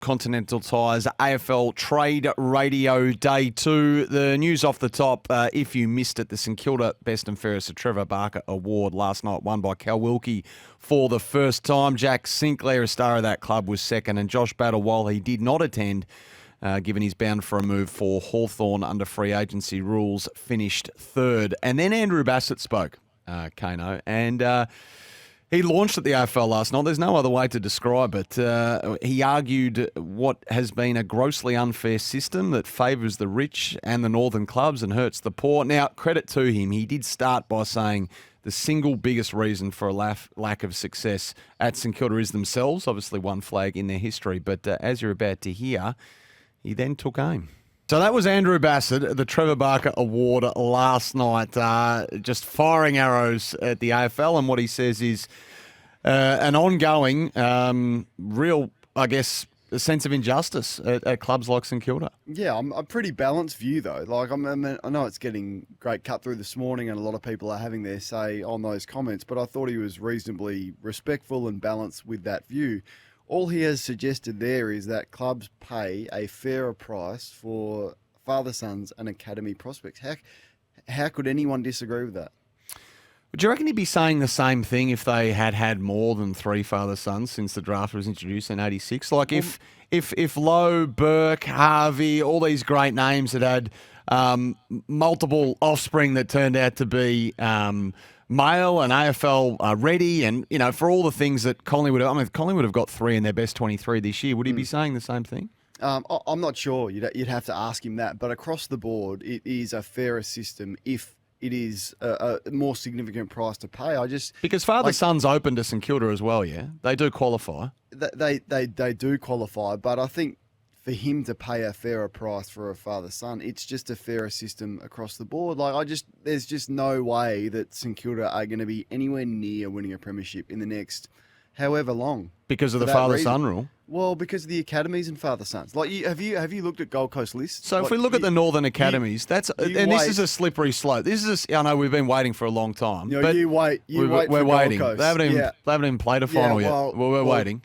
Continental Tires AFL Trade Radio Day 2. The news off the top, if you missed it, the St Kilda Best and Fairest Trevor Barker Award last night won by Cal Wilkie for the first time. Jack Sinclair, a star of that club, was second, and Josh Battle, while he did not attend, given he's bound for a move for Hawthorn under free agency rules, finished third. And then Andrew Bassett spoke, Kano, and he launched at the AFL last night. There's no other way to describe it. He argued what has been a grossly unfair system that favours the rich and the northern clubs and hurts the poor. Now, credit to him, he did start by saying the single biggest reason for a lack of success at St Kilda is themselves, obviously one flag in their history. But as you're about to hear, he then took aim. So that was Andrew Bassett, the Trevor Barker Award last night, just firing arrows at the AFL. And what he says is an ongoing, real, I guess, a sense of injustice at clubs like St Kilda. Yeah, I'm a pretty balanced view, though. Like, I know it's getting great cut through this morning and a lot of people are having their say on those comments, but I thought he was reasonably respectful and balanced with that view. All he has suggested there is that clubs pay a fairer price for father sons and academy prospects. How could anyone disagree with that? Would you reckon he'd be saying the same thing if they had had more than three father sons since the draft was introduced in '86? Like if Lowe, Burke, Harvey, all these great names that had multiple offspring that turned out to be male and AFL ready, and for all the things that Collingwood, Collingwood have got three in their best 23 this year. Would he be saying the same thing? I'm not sure. You'd have to ask him that. But across the board, it is a fairer system if it is a more significant price to pay. Because father-son's open to St Kilda as well, yeah? They do qualify. They do qualify, but I think for him to pay a fairer price for a father-son, it's just a fairer system across the board. There's just no way that St Kilda are going to be anywhere near winning a premiership in the next however long. Because of the father-son rule? Well, because of the academies and father-sons. Have you looked at Gold Coast lists? So if we look at the northern academies, this is a slippery slope. I know we've been waiting for a long time. But we're waiting. Gold Coast. They haven't even played a final yet. We're waiting.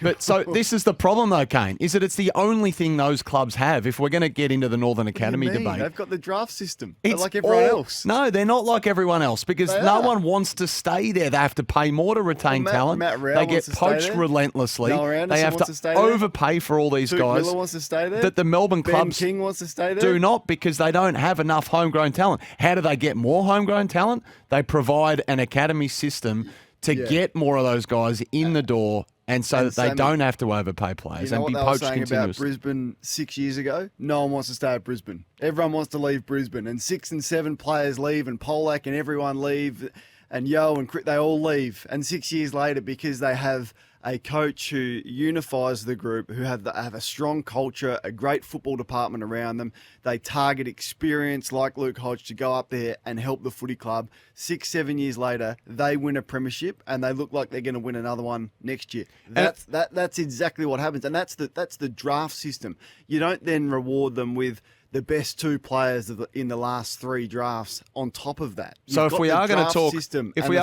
But so this is the problem, though, Kane, is that it's the only thing those clubs have. If we're going to get into the Northern Academy debate, they've got the draft system. They're like everyone else. No, they're not like everyone else because no one wants to stay there. They have to pay more to retain talent. They get poached relentlessly. They have to overpay for all these guys. Miller wants to stay there. That the Melbourne clubs King wants to stay there. Do not, because they don't have enough homegrown talent. How do they get more homegrown talent? They provide an academy system to get more of those guys in the door. And so that they don't have to overpay players and be poached continuously. You know what they were saying about Brisbane 6 years ago? No one wants to stay at Brisbane. Everyone wants to leave Brisbane. And 6 and 7 players leave, and Polak and everyone leave, and Yo and Crit, they all leave. And 6 years later, because they have a coach who unifies the group, who have a strong culture, a great football department around them. They target experience like Luke Hodge to go up there and help the footy club. 6, 7 years later, they win a premiership and they look like they're going to win another one next year. That's exactly what happens. And that's the draft system. You don't then reward them with the best 2 players in the last 3 drafts on top of that. So if we are going to talk, so if we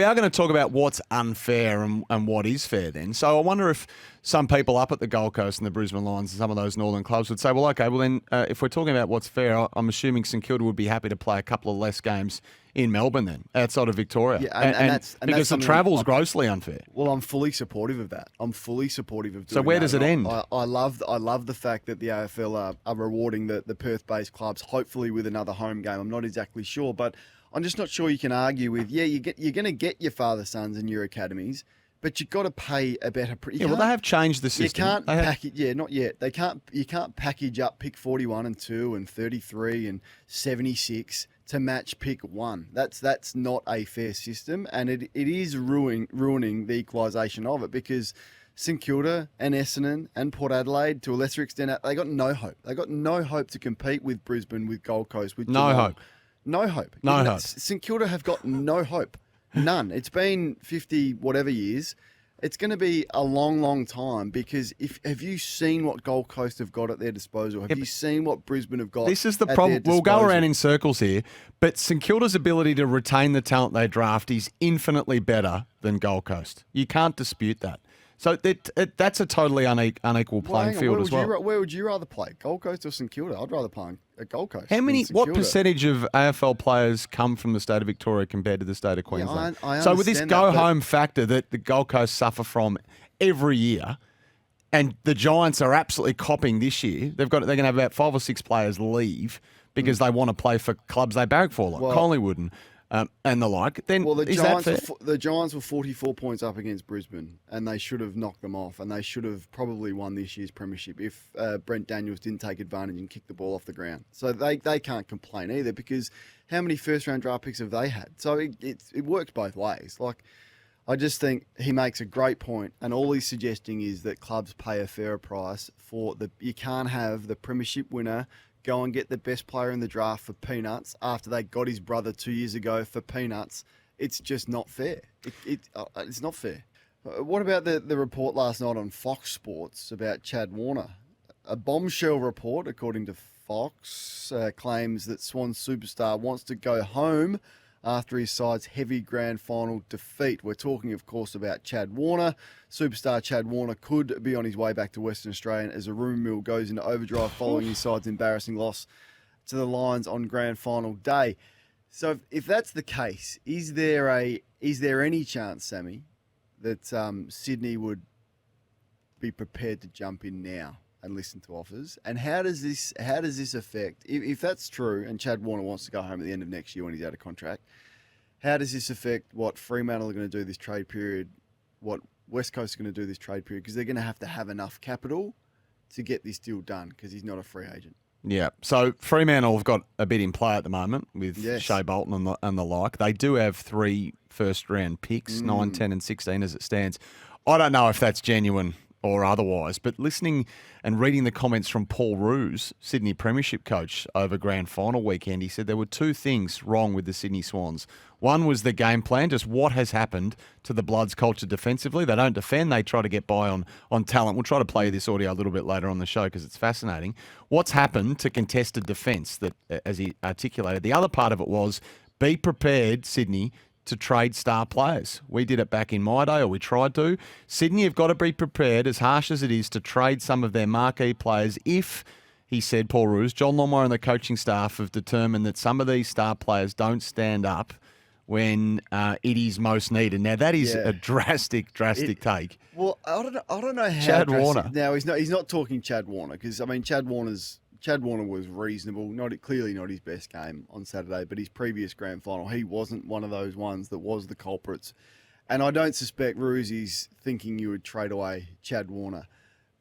are going to talk about what's unfair and what is fair, then so I wonder if some people up at the Gold Coast and the Brisbane Lions and some of those northern clubs would say, well, okay, well then if we're talking about what's fair, I'm assuming St Kilda would be happy to play a couple of less games in Melbourne then, outside of Victoria. Yeah, and that's because the travel's grossly unfair. Well, I'm fully supportive of that. I'm fully supportive of doing that. So where does it end? I love the fact that the AFL are rewarding the Perth-based clubs, hopefully with another home game. I'm not exactly sure, but I'm just not sure you can argue with, you're going to get your father sons in your academies, but you've got to pay a better price. Well, they have changed the system. You can't package. Yeah, not yet. You can't package up pick 41 and 2 and 33 and 76 to match pick 1. That's not a fair system, and it is ruining the equalisation of it, because St Kilda and Essendon and Port Adelaide, to a lesser extent, they got no hope. They got no hope to compete with Brisbane, with Gold Coast, with no hope. No hope. No hope. St Kilda have got no hope. None. It's been 50 whatever years. It's going to be a long, long time, because have you seen what Gold Coast have got at their disposal? Have you seen what Brisbane have got? This is the problem. We'll go around in circles here, but St Kilda's ability to retain the talent they draft is infinitely better than Gold Coast. You can't dispute that. So that's a totally unequal playing field as well. Where would you rather play, Gold Coast or St Kilda? I'd rather play at Gold Coast. What percentage of AFL players come from the state of Victoria compared to the state of Queensland? I so with this understand go-home factor that the Gold Coast suffer from every year, and the Giants are absolutely copying this year, they're going to have about 5 or 6 players leave because they want to play for clubs they barrack for, like Collingwood and the like. Then the Giants were 44 points up against Brisbane, and they should have knocked them off, and they should have probably won this year's premiership if Brent Daniels didn't take advantage and kick the ball off the ground. So they can't complain either, because how many first-round draft picks have they had? So it works both ways. Like, I just think he makes a great point, and all he's suggesting is that clubs pay a fairer price for you can't have the premiership winner go and get the best player in the draft for peanuts after they got his brother 2 years ago for peanuts. It's just not fair. It's not fair. What about the report last night on Fox Sports about Chad Warner? A bombshell report, according to Fox, claims that Swan superstar wants to go home after his side's heavy grand final defeat. We're talking, of course, about Chad Warner. Superstar Chad Warner could be on his way back to Western Australia as a rumour mill goes into overdrive following his side's embarrassing loss to the Lions on grand final day. So if that's the case, is there any chance, Sammy, that Sydney would be prepared to jump in now and listen to offers? And how does this affect, if that's true and Chad Warner wants to go home at the end of next year when he's out of contract, how does this affect what Fremantle are going to do this trade period, what West Coast are going to do this trade period? Because they're going to have enough capital to get this deal done, because he's not a free agent. Yeah, so Fremantle have got a bit in play at the moment with Shea Bolton and the like. They do have 3 first-round picks, 9, 10 and 16 as it stands. I don't know if that's genuine or otherwise, but listening and reading the comments from Paul Roos, Sydney Premiership coach, over grand final weekend, he said there were 2 things wrong with the Sydney Swans. One was the game plan, just what has happened to the Bloods culture defensively. They don't defend, they try to get by on talent. We'll try to play this audio a little bit later on the show because it's fascinating. What's happened to contested defence, that, as he articulated? The other part of it was, be prepared, Sydney, to trade star players. We did it back in my day, or we tried to. Sydney have got to be prepared, as harsh as it is, to trade some of their marquee players if, he said, Paul Roos, John Longmire and the coaching staff have determined that some of these star players don't stand up when it is most needed. Now, that is a drastic take. Well, I don't know how Chad drastic. Warner. Now, he's not talking Chad Warner, because, I mean, Chad Warner was reasonable, clearly not his best game on Saturday, but his previous grand final, he wasn't one of those ones that was the culprits. And I don't suspect Roosy's thinking you would trade away Chad Warner.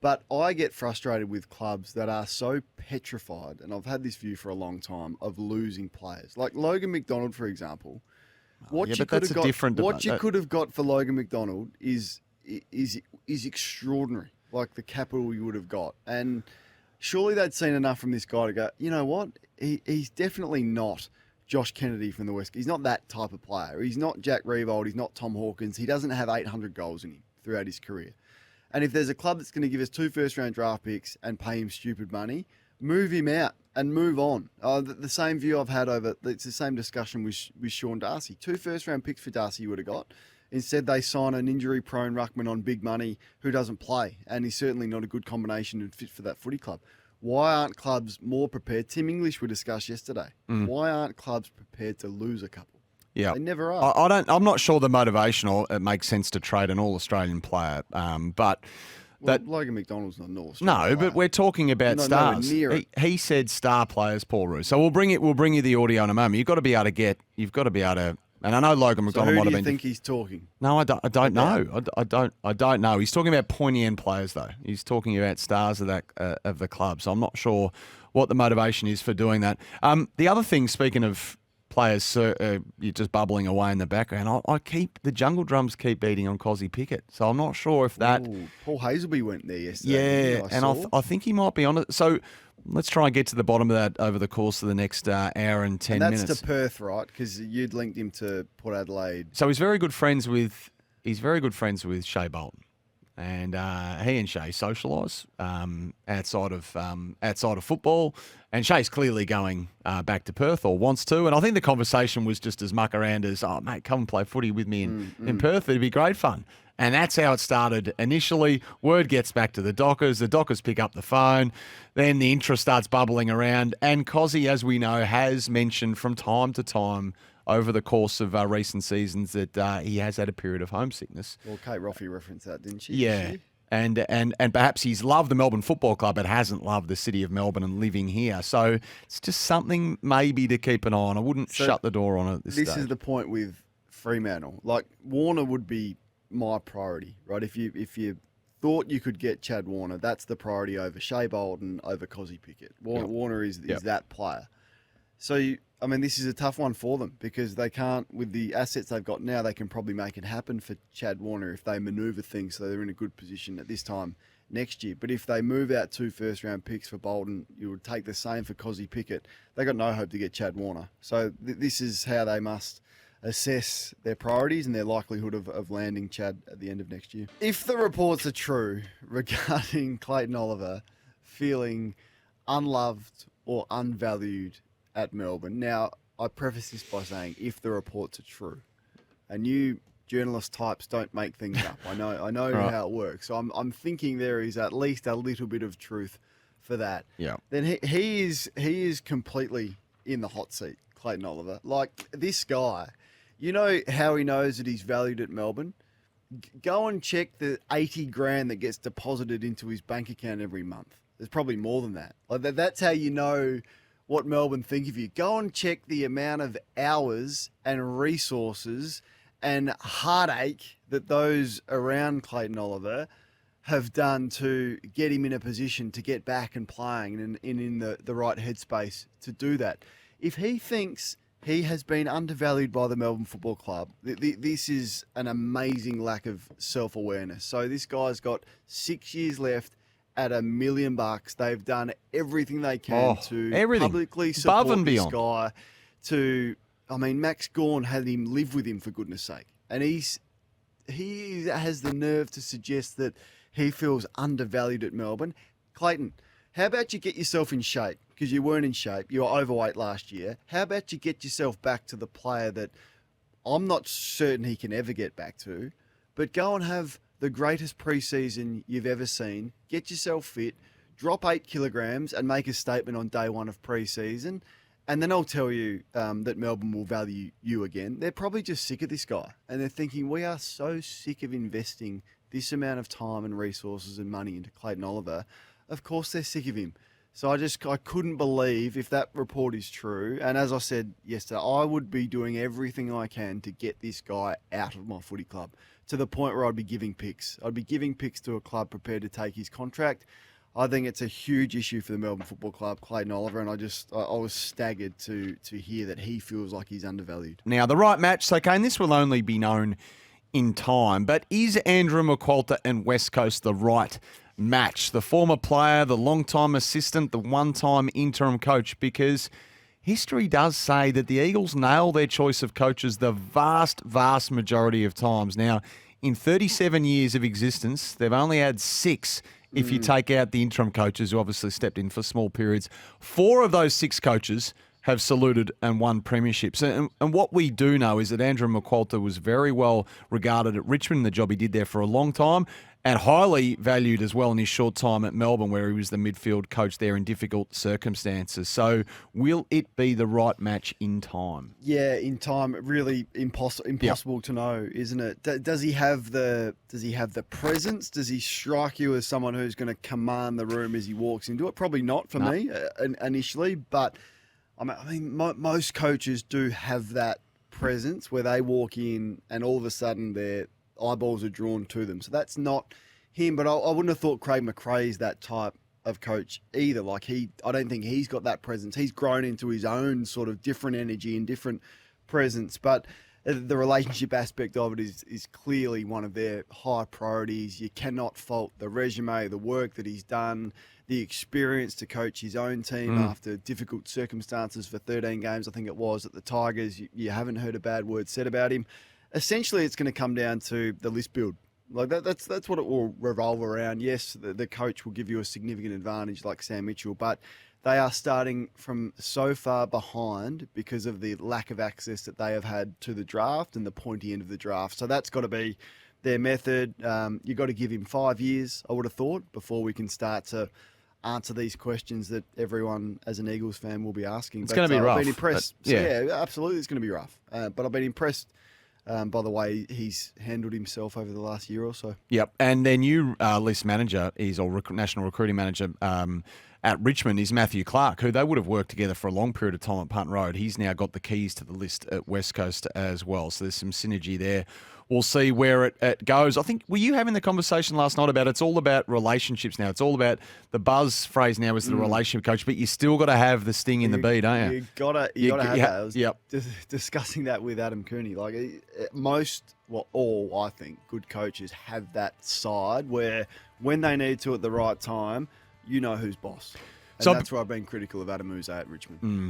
But I get frustrated with clubs that are so petrified, and I've had this view for a long time, of losing players. Like Logan McDonald, for example. What you could have got for Logan McDonald is extraordinary, like the capital you would have got. And surely they'd seen enough from this guy to go, you know what? He's definitely not Josh Kennedy from the West. He's not that type of player. He's not Jack Revold. He's not Tom Hawkins. He doesn't have 800 goals in him throughout his career. And if there's a club that's going to give us 2 first-round draft picks and pay him stupid money, move him out and move on. The same view I've had it's the same discussion with Sean Darcy. 2 first-round picks for Darcy you would have got. Instead, they sign an injury-prone ruckman on big money who doesn't play, and he's certainly not a good combination and fit for that footy club. Why aren't clubs more prepared? Tim English we discussed yesterday. Why aren't clubs prepared to lose a couple? Yeah, they never are. I'm not sure the motivation, or it makes sense to trade an all-Australian player, but. Logan McDonald's not an all-Australian player. But we're talking about stars. He said star players, Paul Roos. So we'll bring you the audio in a moment. You've got to be able to. And I know Logan McDonald might have been. Who do you think he's talking? No, I don't know. I don't know. He's talking about pointy-end players, though. He's talking about stars of the club. So I'm not sure what the motivation is for doing that. The other thing, speaking of players, you're just bubbling away in the background. The jungle drums keep beating on Kysaiah Pickett. So I'm not sure if that. Ooh, Paul Hazelby went there yesterday. Yeah, I think he might be on it. So let's try and get to the bottom of that over the course of the next hour and 10 minutes. That's to Perth, right? Because you'd linked him to Port Adelaide. So he's very good friends with Shea Bolton, and he and Shea socialise outside of football. And Shea's clearly going back to Perth, or wants to. And I think the conversation was just as muck around as, oh, mate, come and play footy with me in Perth. It'd be great fun. And that's how it started initially. Word gets back to the Dockers pick up the phone, then the interest starts bubbling around, and Cozzy, as we know, has mentioned from time to time over the course of recent seasons that he has had a period of homesickness. Well, Kate Roffey referenced that, didn't she? Yeah. And perhaps he's loved the Melbourne Football Club but hasn't loved the city of Melbourne and living here. So it's just something maybe to keep an eye on. I wouldn't shut the door on it at this stage. This is the point with Fremantle. Like, Warner would be my priority, right? If you thought you could get Chad Warner, that's the priority over Shea Bolden, over Kysaiah Pickett. Warner is that player. So, this is a tough one for them because they can't, with the assets they've got now, they can probably make it happen for Chad Warner if they manoeuvre things so they're in a good position at this time next year. But if they move out 2 first-round picks for Bolden, you would take the same for Kysaiah Pickett. They got no hope to get Chad Warner. So this is how they must assess their priorities and their likelihood of landing Chad at the end of next year. If the reports are true regarding Clayton Oliver feeling unloved or unvalued at Melbourne. Now, I preface this by saying, if the reports are true, and you journalist types don't make things up. I know Right. how it works. So I'm thinking there is at least a little bit of truth for that. Yeah. Then he is completely in the hot seat, Clayton Oliver. Like, this guy, you know how he knows that he's valued at Melbourne? Go and check the 80 grand that gets deposited into his bank account every month. There's probably more than that. Like that's how you know what Melbourne think of you. Go and check the amount of hours and resources and heartache that those around Clayton Oliver have done to get him in a position to get back and playing and in the right headspace to do that. If he thinks he has been undervalued by the Melbourne Football Club, this is an amazing lack of self-awareness. So this guy's got 6 years left at $1 million. They've done everything they can to publicly support this guy. Max Gawn had him live with him, for goodness sake. And he has the nerve to suggest that he feels undervalued at Melbourne. Clayton, how about you get yourself in shape? Because you weren't in shape. You were overweight last year. How about you get yourself back to the player that I'm not certain he can ever get back to, but go and have the greatest preseason you've ever seen. Get yourself fit, drop 8 kilograms and make a statement on day one of preseason. And then I'll tell you that Melbourne will value you again. They're probably just sick of this guy. And they're thinking, we are so sick of investing this amount of time and resources and money into Clayton Oliver. Of course they're sick of him. So I couldn't believe if that report is true. And as I said yesterday, I would be doing everything I can to get this guy out of my footy club, to the point where I'd be giving picks. I'd be giving picks to a club prepared to take his contract. I think it's a huge issue for the Melbourne Football Club, Clayton Oliver, and I was staggered to hear that he feels like he's undervalued. Now, the right match, so Kane, this will only be known in time, but is Andrew McQualter and West Coast the right match? The former player, the long-time assistant, the one-time interim coach, because history does say that the Eagles nail their choice of coaches the vast, vast majority of times. Now, in 37 years of existence, they've only had 6 if you take out the interim coaches who obviously stepped in for small periods. 4 of those 6 coaches have saluted and won premierships. And what we do know is that Andrew McQualter was very well regarded at Richmond, the job he did there for a long time, and highly valued as well in his short time at Melbourne, where he was the midfield coach there in difficult circumstances. So will it be the right match in time? Yeah, in time, really impossible to know, isn't it? Does he have the presence? Does he strike you as someone who's going to command the room as he walks into it? Probably not for me initially, but most coaches do have that presence where they walk in and all of a sudden their eyeballs are drawn to them. So that's not him, but I wouldn't have thought Craig McRae's that type of coach either. I don't think he's got that presence. He's grown into his own sort of different energy and different presence, but the relationship aspect of it is clearly one of their high priorities. You cannot fault the resume, the work that he's done, the experience to coach his own team after difficult circumstances for 13 games, I think it was, at the Tigers. You haven't heard a bad word said about him. Essentially, it's going to come down to the list build. Like that's what it will revolve around. Yes, the coach will give you a significant advantage like Sam Mitchell, but they are starting from so far behind because of the lack of access that they have had to the draft and the pointy end of the draft. So that's got to be their method. You got to give him 5 years, I would have thought, before we can start to answer these questions that everyone as an Eagles fan will be asking. It's going to be rough. I've been impressed. But, yeah. Yeah, absolutely, it's going to be rough. But I've been impressed by the way he's handled himself over the last year or so. Yep. And their new list manager, national recruiting manager at Richmond, is Matthew Clark, who they would have worked together for a long period of time at Punt Road. He's now got the keys to the list at West Coast as well. So there's some synergy there. We'll see where it goes. I think, were you having the conversation last night about it's all about relationships now? It's all about the buzz phrase now is the relationship coach, but you still got to have the sting in the bee, don't you? You gotta have that. I was yep. discussing that with Adam Cooney. Like all I think good coaches have that side where when they need to at the right time, you know who's boss. And So- that's why I've been critical of Adam Uze at Richmond.